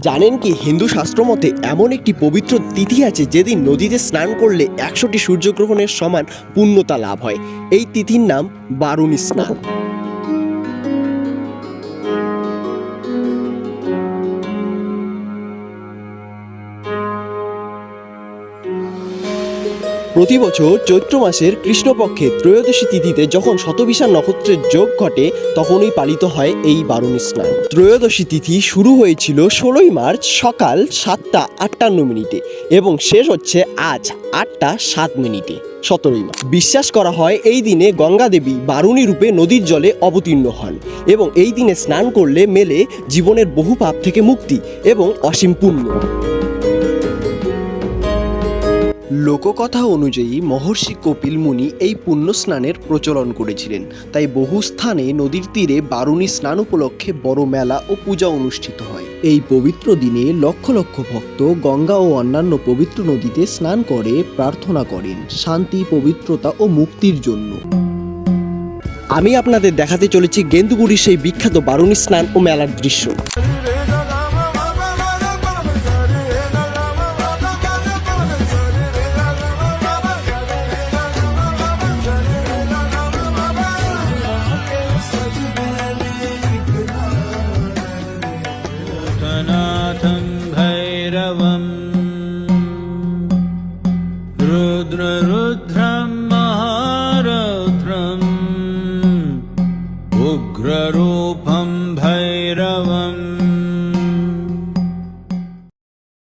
জানেন কি হিন্দু শাস্ত্র মতে এমন একটি পবিত্র তিথি আছে যেদিন নদীতে স্নান করলে 100টি সূর্যগ্রহণের সমান পুণ্যতা লাভ হয়। এই তিথির নাম বারুণী স্নান। প্রতি বছর চৈত্র মাসের কৃষ্ণপক্ষে ত্রয়োদশী তিথিতে যখন শতবিশা নক্ষত্রের যোগ ঘটে তখনই পালিত হয় এই বারুণী স্নান। ত্রয়োদশী তিথি শুরু হয়েছিল 16ই মার্চ সকাল 7:58 এবং শেষ হচ্ছে আজ 8:07 17ই মার্চ। বিশ্বাস করা হয় এই দিনে গঙ্গা দেবী বারুণী রূপে নদীর জলে অবতীর্ণ হন এবং এই দিনে স্নান করলে মেলে জীবনের বহু পাপ থেকে মুক্তি এবং অসীম পুণ্য। লোককথা অনুযায়ী মহর্ষি কপিল মুনি এই পুণ্য স্নানের প্রচলন করেছিলেন, তাই বহু স্থানে নদীর তীরে বারুণী স্নান উপলক্ষে বড় মেলা ও পূজা অনুষ্ঠিত হয়। এই পবিত্র দিনে লক্ষ লক্ষ ভক্ত গঙ্গা ও অন্যান্য পবিত্র নদীতে স্নান করে প্রার্থনা করেন শান্তি, পবিত্রতা ও মুক্তির জন্য। আমি আপনাদের দেখাতে চলেছি গেন্দুগুড়ির সেই বিখ্যাত বারুণী স্নান ও মেলার দৃশ্য। नाथं भैरवं रुद्ररुद्रं महारौद्रम् उग्ररूपं